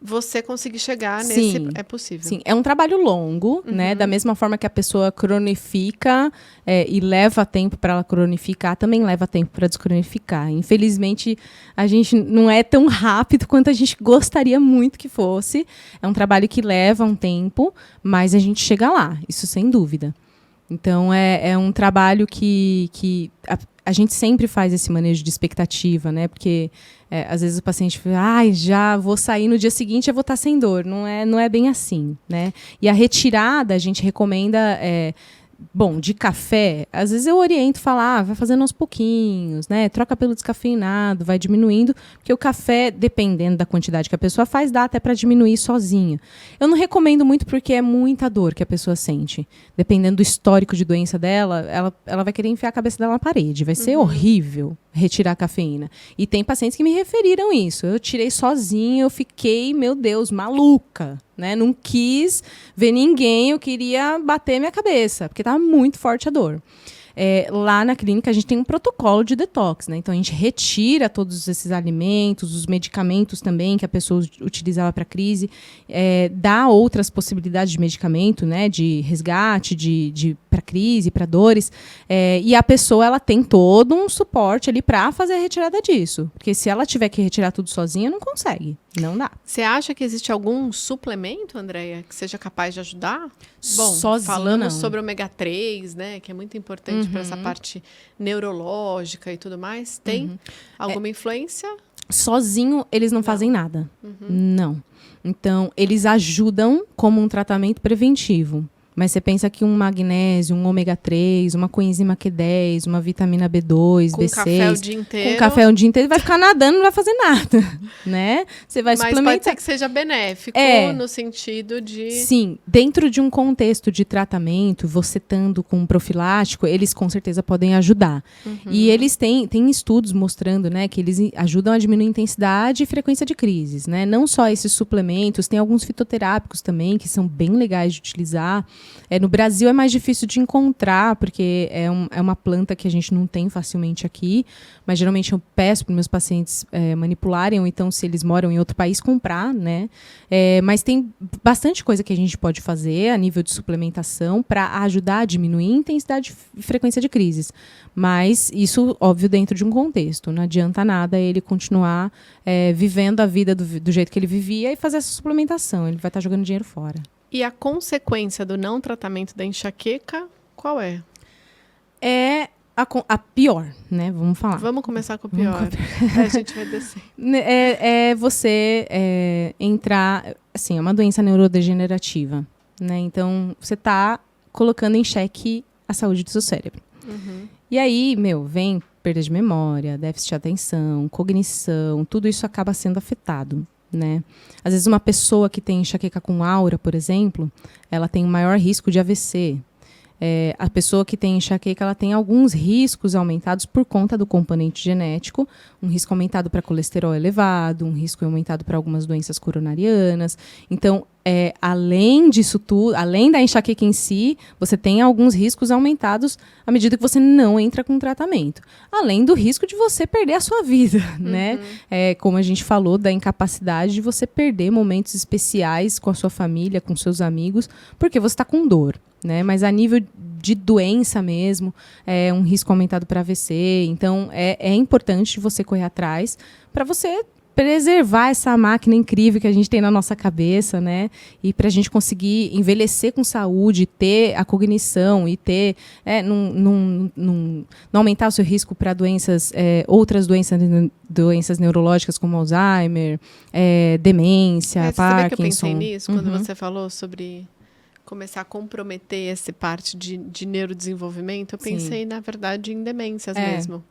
você conseguir chegar nesse... É possível. Sim, é um trabalho longo, né? Da mesma forma que a pessoa cronifica e leva tempo para ela cronificar, também leva tempo para descronificar. Infelizmente, a gente não é tão rápido quanto a gente gostaria muito que fosse. É um trabalho que leva um tempo, mas a gente chega lá, isso sem dúvida. Então, é um trabalho que a gente sempre faz esse manejo de expectativa, né? Porque às vezes o paciente fala, já vou sair no dia seguinte, eu vou estar sem dor. Não é bem assim, né? E a retirada, a gente recomenda... de café, às vezes eu oriento falar, vai fazendo aos pouquinhos, né? Troca pelo descafeinado, vai diminuindo, porque o café, dependendo da quantidade que a pessoa faz, dá até para diminuir sozinho. Eu não recomendo muito porque é muita dor que a pessoa sente. Dependendo do histórico de doença dela, ela vai querer enfiar a cabeça dela na parede. Vai ser horrível retirar a cafeína. E tem pacientes que me referiram isso. Eu tirei sozinha, eu fiquei, meu Deus, maluca. Né? Não quis ver ninguém, eu queria bater minha cabeça, porque estava muito forte a dor. Lá na clínica, a gente tem um protocolo de detox, né? Então, a gente retira todos esses alimentos, os medicamentos também que a pessoa utilizava para crise, dá outras possibilidades de medicamento, né? De resgate, para crise, para dores, e a pessoa ela tem todo um suporte ali para fazer a retirada disso. Porque se ela tiver que retirar tudo sozinha, não consegue. Não dá. Você acha que existe algum suplemento, Andréia, que seja capaz de ajudar? Bom, sozinho, falamos não. sobre ômega 3, né, que é muito importante para essa parte neurológica e tudo mais. Tem alguma influência? Sozinho, eles não fazem nada. Não. Então, eles ajudam como um tratamento preventivo. Mas você pensa que um magnésio, um ômega 3, uma coenzima Q10, uma vitamina B2, Com B6... café o dia inteiro. Com café o dia inteiro, vai ficar nadando, não vai fazer nada, né? Você vai suplementar. Mas pode ser que seja benéfico no sentido de... Sim, dentro de um contexto de tratamento, você estando com um profilático, eles com certeza podem ajudar. E eles têm estudos mostrando, né, que eles ajudam a diminuir a intensidade e frequência de crises, né? Não só esses suplementos, tem alguns fitoterápicos também, que são bem legais de utilizar. No Brasil é mais difícil de encontrar, porque é uma planta que a gente não tem facilmente aqui, mas geralmente eu peço para os meus pacientes manipularem, ou então, se eles moram em outro país, comprar, né? Mas tem bastante coisa que a gente pode fazer a nível de suplementação para ajudar a diminuir a intensidade e frequência de crises. Mas isso, óbvio, dentro de um contexto. Não adianta nada ele continuar vivendo a vida do jeito que ele vivia e fazer essa suplementação. Ele vai estar jogando dinheiro fora. E a consequência do não tratamento da enxaqueca, qual é? É a pior, né? Vamos falar. Vamos começar com o pior. A gente vai descer. Você entrar... Assim, é uma doença neurodegenerativa, né? Então, você está colocando em xeque a saúde do seu cérebro. E aí, vem perda de memória, déficit de atenção, cognição, tudo isso acaba sendo afetado. Né? Às vezes uma pessoa que tem enxaqueca com aura, por exemplo, ela tem maior risco de AVC. A pessoa que tem enxaqueca, ela tem alguns riscos aumentados por conta do componente genético, um risco aumentado para colesterol elevado, um risco aumentado para algumas doenças coronarianas. Então, além disso tudo, além da enxaqueca em si, você tem alguns riscos aumentados à medida que você não entra com tratamento. Além do risco de você perder a sua vida, né? Como a gente falou, da incapacidade de você perder momentos especiais com a sua família, com seus amigos, porque você está com dor. Né? Mas a nível de doença mesmo, é um risco aumentado para AVC. Então, é importante você correr atrás para você preservar essa máquina incrível que a gente tem na nossa cabeça, né? E para a gente conseguir envelhecer com saúde, ter a cognição e ter, não aumentar o seu risco para outras doenças neurológicas como Alzheimer, demência, Parkinson. Você sabe que eu pensei nisso quando você falou sobre começar a comprometer essa parte de neurodesenvolvimento? Eu pensei, na verdade, em demências mesmo.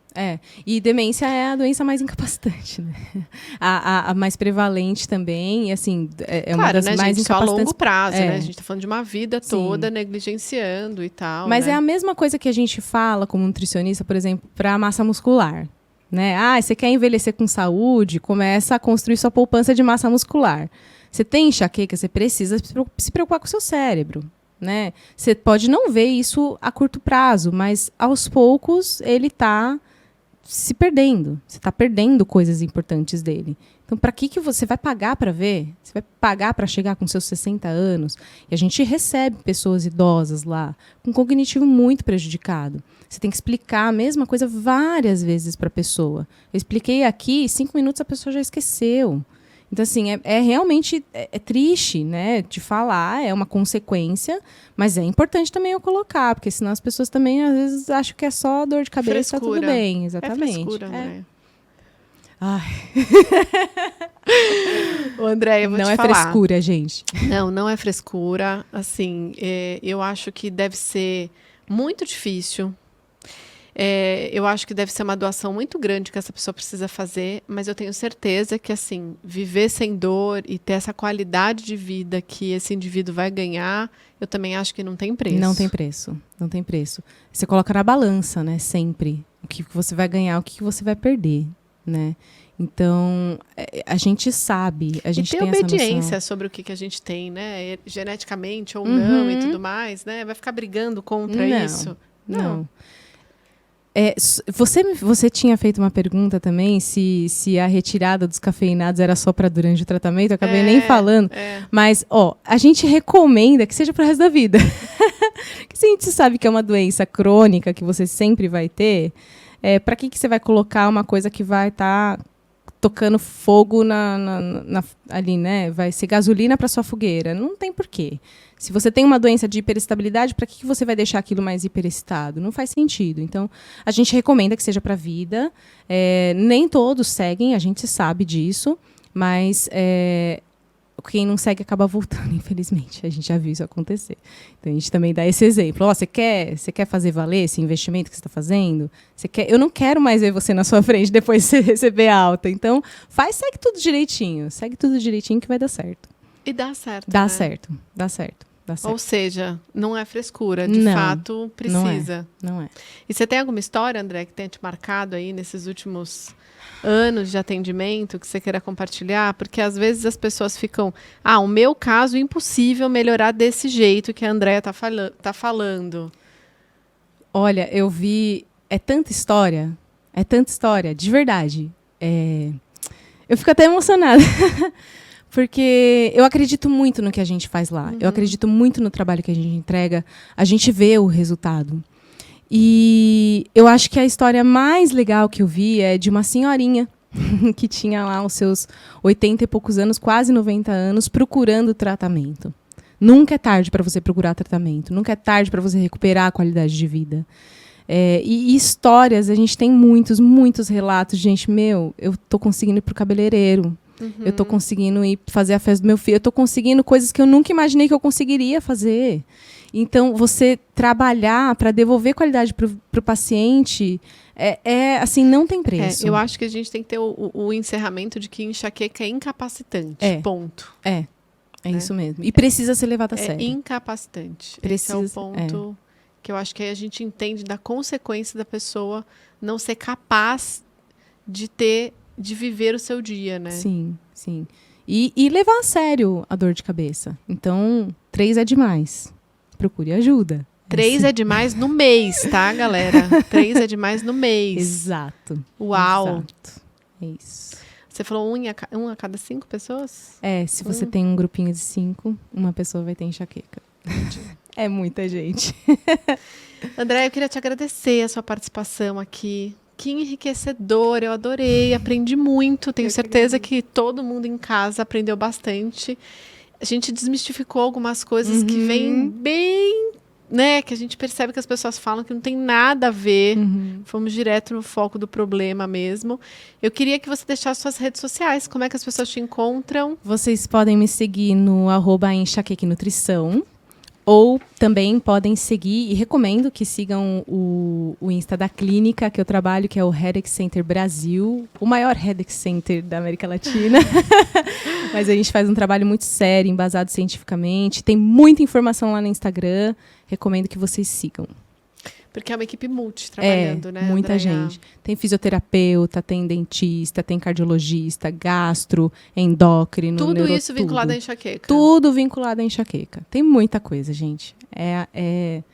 E demência é a doença mais incapacitante, né? A mais prevalente também, e assim, uma das mais gente, incapacitantes. Só a longo prazo, né? A gente está falando de uma vida toda negligenciando e tal. Mas né? É a mesma coisa que a gente fala como nutricionista, por exemplo, para a massa muscular. Né? Você quer envelhecer com saúde, começa a construir sua poupança de massa muscular. Você tem enxaqueca, você precisa se preocupar com o seu cérebro. Né? Você pode não ver isso a curto prazo, mas aos poucos ele está se perdendo. Você está perdendo coisas importantes dele. Então, para que você vai pagar para ver? Você vai pagar para chegar com seus 60 anos? E a gente recebe pessoas idosas lá, com cognitivo muito prejudicado. Você tem que explicar a mesma coisa várias vezes para a pessoa. Eu expliquei aqui, 5 minutos a pessoa já esqueceu. Então, assim, realmente triste, né, de falar, é uma consequência, mas é importante também eu colocar, porque senão as pessoas também, às vezes, acham que é só dor de cabeça, tá tudo bem. Exatamente. É frescura, Andréia. Ai. Ô, Andréia, eu vou te falar. Não é frescura, gente. Não é frescura. Assim, eu acho que deve ser muito difícil. Eu acho que deve ser uma doação muito grande que essa pessoa precisa fazer, mas eu tenho certeza que, assim, viver sem dor e ter essa qualidade de vida que esse indivíduo vai ganhar, eu também acho que não tem preço. Não tem preço, não tem preço. Você coloca na balança, né, sempre, o que você vai ganhar, o que você vai perder, né? Então, a gente sabe, a gente tem essa noção. E ter obediência sobre o que a gente tem, né? Geneticamente ou não e tudo mais, né? Vai ficar brigando contra isso? Não. Você tinha feito uma pergunta também se a retirada dos cafeinados era só para durante o tratamento, eu acabei nem falando. Mas, a gente recomenda que seja para o resto da vida. Se a gente sabe que é uma doença crônica que você sempre vai ter, para que você vai colocar uma coisa que vai estar tocando fogo ali, né? Vai ser gasolina para sua fogueira. Não tem porquê. Se você tem uma doença de hiperestabilidade, para que você vai deixar aquilo mais hiperexcitado? Não faz sentido. Então, a gente recomenda que seja para a vida. Nem todos seguem, a gente sabe disso, mas quem não segue acaba voltando, infelizmente. A gente já viu isso acontecer. Então, a gente também dá esse exemplo. Você quer fazer valer esse investimento que você está fazendo? Eu não quero mais ver você na sua frente depois de você receber alta. Então, segue tudo direitinho. Segue tudo direitinho que vai dar certo. E dá certo, Dá né? certo. Ou seja, não é frescura, de fato precisa. Não é. E você tem alguma história, André, que tenha te marcado aí nesses últimos anos de atendimento que você queira compartilhar? Porque às vezes as pessoas ficam, o meu caso, impossível melhorar desse jeito que a Andréa tá falando. Olha, eu vi, é tanta história, de verdade. Eu fico até emocionada. Porque eu acredito muito no que a gente faz lá. Eu acredito muito no trabalho que a gente entrega. A gente vê o resultado. E eu acho que a história mais legal que eu vi é de uma senhorinha que tinha lá os seus 80 e poucos anos, quase 90 anos, procurando tratamento. Nunca é tarde para você procurar tratamento. Nunca é tarde para você recuperar a qualidade de vida. E histórias, a gente tem muitos relatos de gente, eu tô conseguindo ir pro cabeleireiro. Eu tô conseguindo ir fazer a festa do meu filho. Eu tô conseguindo coisas que eu nunca imaginei que eu conseguiria fazer. Então, você trabalhar para devolver qualidade pro paciente, assim, não tem preço. Eu acho que a gente tem que ter o encerramento de que enxaqueca é incapacitante. Ponto. É isso mesmo. E precisa ser levado a sério. É incapacitante. Esse é o ponto que eu acho que aí a gente entende da consequência da pessoa não ser capaz de viver o seu dia, né? Sim. E levar a sério a dor de cabeça. Então, 3 é demais. Procure ajuda. 3 é demais no mês, tá, galera? 3 é demais no mês. Exato. Uau! Exato. É isso. Você falou um a cada 5 pessoas? Se você tem um grupinho de 5, uma pessoa vai ter enxaqueca. É muita gente. André, eu queria te agradecer a sua participação aqui. Que enriquecedor, eu adorei, aprendi muito. Tenho certeza que todo mundo em casa aprendeu bastante. A gente desmistificou algumas coisas que vêm bem, né? Que a gente percebe que as pessoas falam que não tem nada a ver. Fomos direto no foco do problema mesmo. Eu queria que você deixasse suas redes sociais. Como é que as pessoas te encontram? Vocês podem me seguir no @enxaquequanutrição. Ou também podem seguir, e recomendo que sigam o Insta da clínica que eu trabalho, que é o Headache Center Brasil, o maior Headache Center da América Latina. Mas a gente faz um trabalho muito sério, embasado cientificamente. Tem muita informação lá no Instagram. Recomendo que vocês sigam. Porque é uma equipe multi trabalhando, né, muita Andréa? gente. Tem fisioterapeuta, tem dentista, tem cardiologista, gastro, endócrino, tudo isso vinculado à enxaqueca. Tudo vinculado à enxaqueca. Tem muita coisa, gente. É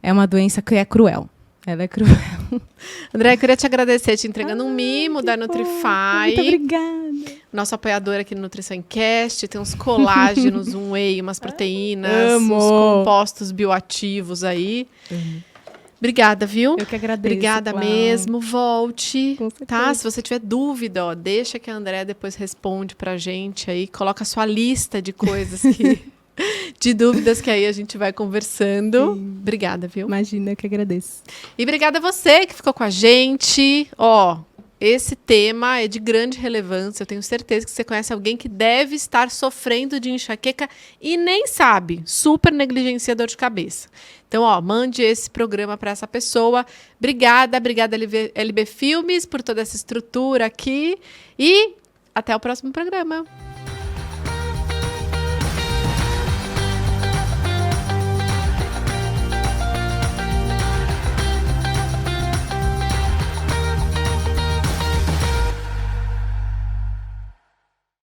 uma doença que é cruel. Ela é cruel. André, eu queria te agradecer, te entregando um mimo da Nutrify. Muito obrigada. Nosso apoiador aqui no Nutrição Cast. Tem uns colágenos, um whey, umas proteínas, Amo. uns compostos bioativos aí. Obrigada, viu? Eu que agradeço. Obrigada mesmo. Volte, Com certeza. tá? Se você tiver dúvida, deixa que a André depois responde pra gente aí. Coloca a sua lista de coisas de dúvidas que aí a gente vai conversando. Sim. Obrigada, viu? Imagina, eu que agradeço. E obrigada a você que ficou com a gente. Esse tema é de grande relevância. Eu tenho certeza que você conhece alguém que deve estar sofrendo de enxaqueca e nem sabe. Super negligencia dor de cabeça. Então, mande esse programa para essa pessoa. Obrigada LB Filmes por toda essa estrutura aqui. E até o próximo programa.